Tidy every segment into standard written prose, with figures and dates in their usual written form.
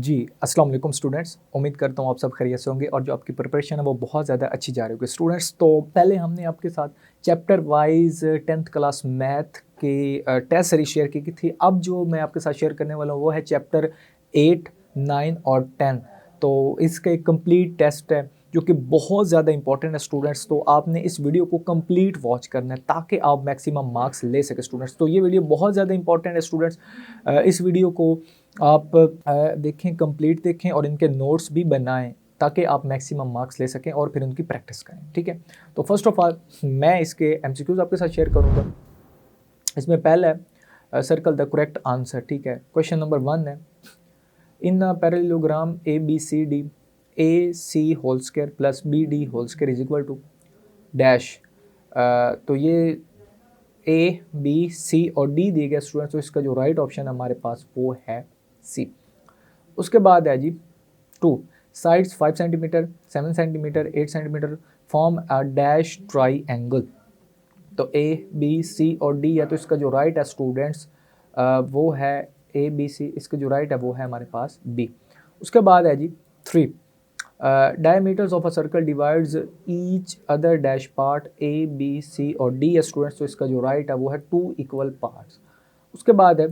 जी, अस्सलाम वालेकुम स्टूडेंट्स। उम्मीद करता हूँ आप सब खैरियत से होंगे और जो आपकी प्रिपरेशन है वो बहुत ज़्यादा अच्छी जा रही होगी। स्टूडेंट्स, तो पहले हमने आपके साथ chapter wise 10th class math की टेस्ट सीरीज शेयर की थी। अब जो मैं आपके साथ शेयर करने वाला हूँ वो है चैप्टर 8, 9 और 10। तो इसका एक कंप्लीट टेस्ट है जो कि बहुत ज़्यादा इंपॉर्टेंट है स्टूडेंट्स। तो आपने इस वीडियो को कंप्लीट वॉच करना है ताकि आप मैक्सिमम मार्क्स ले सकें स्टूडेंट्स। तो ये वीडियो बहुत ज़्यादा इंपॉर्टेंट है स्टूडेंट्स। इस वीडियो को आप देखें, कंप्लीट देखें और इनके नोट्स भी बनाएं ताकि आप मैक्सिमम मार्क्स ले सकें और फिर उनकी प्रैक्टिस करें। ठीक है, तो फर्स्ट ऑफ ऑल मैं इसके एमसीक्यूज आपके साथ शेयर करूंगा। इसमें पहला है सर्कल द करेक्ट आंसर। ठीक है, क्वेश्चन नंबर 1 है in parallelogram A B C D A C whole square plus B D whole square is equal to dash. तो ये ए बी सी और डी दिए गए स्टूडेंट्स, तो इसका जो राइट ऑप्शन है हमारे पास वो है सी। उसके बाद है जी 2 sides 5 centimetre 7 centimetre 8 centimetre form a dash try angle. तो ए बी सी और डी है, तो इसका जो राइट है स्टूडेंट्स वो है ए बी सी। इसका जो राइट है वो है हमारे पास बी। उसके बाद है जी 3 diameters of a circle divides each other dash part A B C और डी है स्टूडेंट्स, तो इसका जो राइट है वो है 2 इक्वल पार्ट्स। उसके बाद है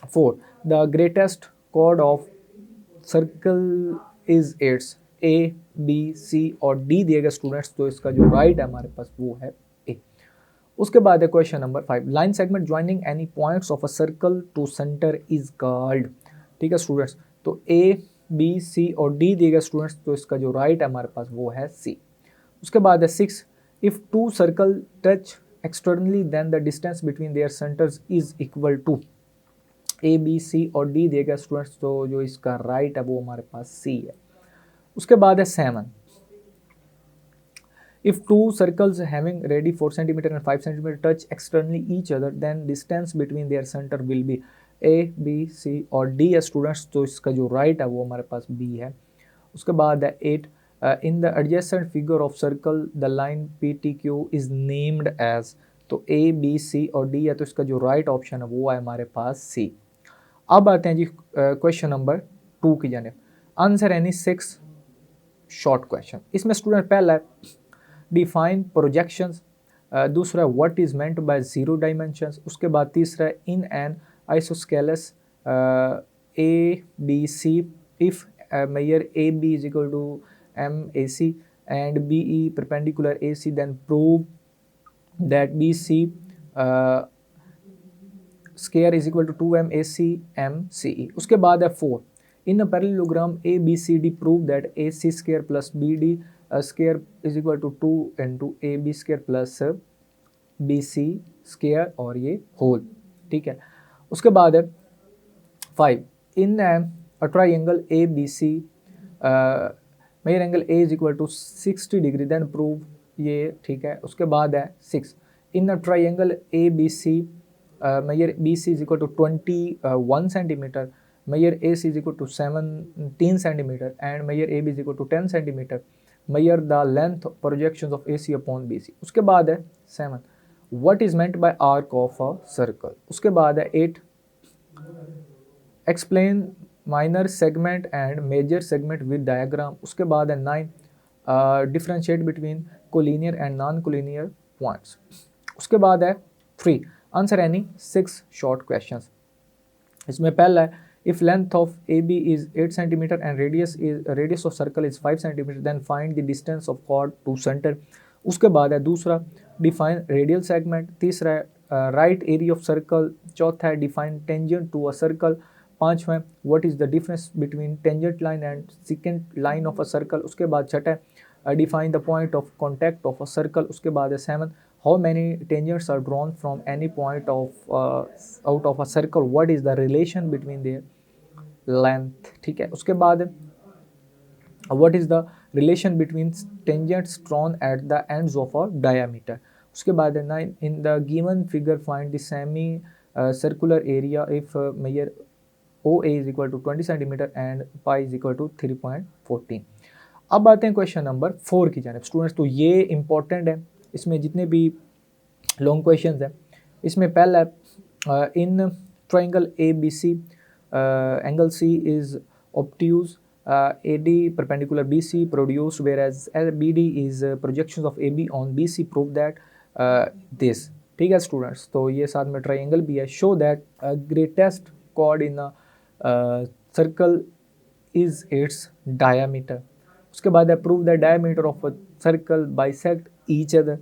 4 the greatest chord of circle is its A B C और डी दिए गए स्टूडेंट्स, तो इसका जो राइट है हमारे पास वो है ए। उसके बाद है question number 5 line segment joining any points of a circle to centre is called. ठीक है स्टूडेंट्स, तो ए बी सी और डी दिए गए स्टूडेंट्स, तो इसका जो राइट है हमारे पास वो है सी। उसके बाद है 6 if two circle touch externally then the distance between their centres is equal to A B C और डी दिए गए स्टूडेंट्स, तो जो इसका राइट है वो हमारे पास सी है। उसके बाद है 7 if two circles having radi 4 cm and 5 cm touch externally each other then distance between their center will be a b c और d है स्टूडेंट्स, तो इसका जो राइट है वो हमारे पास b है। उसके बाद है 8 in the adjacent figure of circle the line ptq is named as। तो a b c और d है, तो इसका जो राइट ऑप्शन है वो है हमारे पास c। अब आते हैं जी क्वेश्चन नंबर 2 की जानिब। Answer any 6 short question. इसमें स्टूडेंट पहला है डिफाइन प्रोजेक्शंस, दूसरा है what is meant by zero dimensions. उसके बाद तीसरा है in an isosceles A B C if measure A B is equal to M A C and B E perpendicular A C then prove that B C square is equal to 2m AC उसके बाद है 4 in parallelogram A B C D prove that A C square plus B D square is equal to 2 into A B square plus B C square और ये whole. ठीक है, उसके बाद है 5 in a triangle A B C measure angle A is equal to 60 degree then prove ये। ठीक है, उसके बाद है 6 in a triangle A B C measure BC is equal to 21 centimeter, measure AC is equal to 17 centimeter and measure AB is equal to 10 centimeter, measure the length projections of AC upon BC। उसके बाद है 7 what is meant by arc of a circle। उसके बाद है 8 explain minor segment and major segment with diagram। उसके बाद है 9 differentiate between collinear and non-collinear points। उसके बाद है 3 आंसर एनी 6 शॉर्ट क्वेश्चंस। इसमें पहला है if length of A B is 8 centimetre and radius of circle is 5 centimetre then find the distance of chord to centre. उसके बाद है दूसरा डिफाइन रेडियल सेगमेंट, तीसरा है राइट एरिया ऑफ सर्कल, चौथा है define tangent to a circle, पांचवा है what is the difference between tangent line and second line of a circle. उसके बाद छठा है define the point of contact of a circle. उसके बाद है 7 how many tangents are drawn from any point of out of a circle, what is the relation between their length। ठीक है, उसके बाद what is the relation between tangents drawn at the ends of a diameter। उसके बाद 9 in the given figure find the semi circular area if measure OA is equal to 20 centimeter and pi is equal to 3.14। अब आते हैं question number 4 की जानिब students. तो ये important है, इसमें जितने भी लॉन्ग क्वेश्चंस हैं। इसमें पहला है in triangle A B C angle C is obtuse, AD perpendicular BC produced, whereas BD is projections of AB on BC prove that this. ठीक है स्टूडेंट्स, तो ये साथ में ट्राइंगल भी है. Show that greatest chord in circle is its diameter. उसके बाद prove the diameter of a circle bisect each other.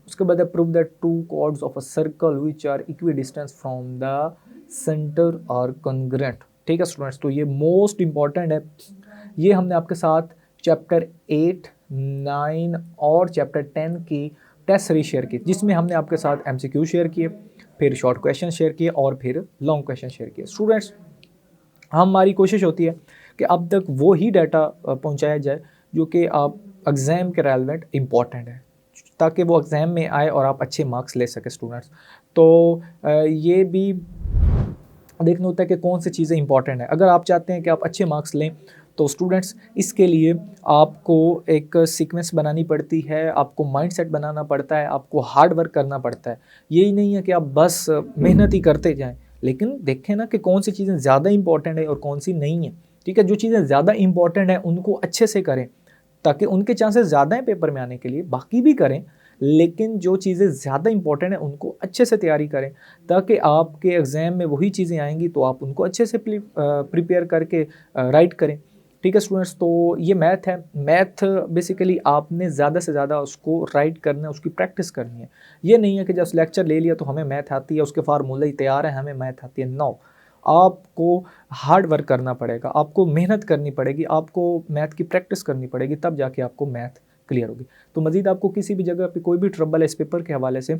उसके बाद prove that two chords of a circle which are equi distance from the centre are congruent. ठीक है students, तो ये most important है. ये हमने आपके साथ चैप्टर 8, 9 और चैप्टर 10 की टेस्ट सीरीज शेयर की, जिसमें हमने आपके साथ MCQ शेयर किए, फिर शॉर्ट क्वेश्चन शेयर किए और फिर लॉन्ग क्वेश्चन शेयर किए. स्टूडेंट्स, हमारी कोशिश होती है कि अब तक वो ही डाटा पहुंचाया जाए जो कि आप एग्ज़ाम के रेलेवेंट इम्पॉर्टेंट है, ताकि वो एग्ज़ाम में आए और आप अच्छे मार्क्स ले सकें स्टूडेंट्स. तो ये भी देखना होता है कि कौन सी चीज़ें इंपॉर्टेंट है. अगर आप चाहते हैं कि आप अच्छे मार्क्स लें तो स्टूडेंट्स इसके लिए आपको एक सीक्वेंस बनानी पड़ती है, आपको माइंडसेट बनाना पड़ता है, आपको हार्ड वर्क करना पड़ता है. यही नहीं है कि आप बस मेहनत ही करते जाएं, लेकिन देखें ना कि कौन सी चीज़ें ज़्यादा इंपॉर्टेंट है और कौन सी नहीं है. ठीक है, जो चीज़ें ज़्यादा इंपॉर्टेंट है उनको अच्छे से करें ताकि उनके चांसेस ज़्यादा हैं पेपर में आने के लिए. बाकी भी करें, लेकिन जो चीज़ें ज़्यादा इंपॉर्टेंट हैं उनको अच्छे से तैयारी करें ताकि आपके एग्ज़ाम में वही चीज़ें आएंगी तो आप उनको अच्छे से प्रिपेयर करके राइट करें. ठीक है स्टूडेंट्स, तो ये मैथ है. मैथ बेसिकली आपने ज़्यादा से ज़्यादा उसको राइट करना है, उसकी प्रैक्टिस करनी है. ये नहीं है कि जब लेक्चर ले लिया तो हमें मैथ आती है, उसके फार्मूला ही तैयार है, हमें मैथ आती है. नो, आपको हार्ड वर्क करना पड़ेगा, आपको मेहनत करनी पड़ेगी, आपको मैथ की प्रैक्टिस करनी पड़ेगी, तब जाके आपको मैथ क्लियर होगी. तो मज़ीद आपको किसी भी जगह पे कोई भी ट्रबल है इस पेपर के हवाले से,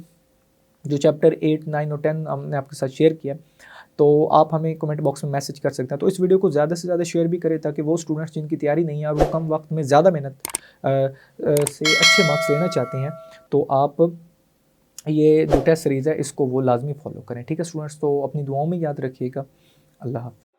जो चैप्टर 8, 9 और 10 हमने आपके साथ शेयर किया, तो आप हमें कमेंट बॉक्स में मैसेज कर सकते हैं. तो इस वीडियो को ज़्यादा से ज़्यादा शेयर भी करें ताकि वो स्टूडेंट्स जिनकी तैयारी नहीं है और वो कम वक्त में ज़्यादा मेहनत से अच्छे मार्क्स लेना चाहते हैं, तो आप ये जो टेस्ट सीरीज़ है इसको वो लाजमी फॉलो करें. ठीक है स्टूडेंट्स, तो अपनी दुआओं में याद रखिएगा. अल्लाह हाफ़िज़.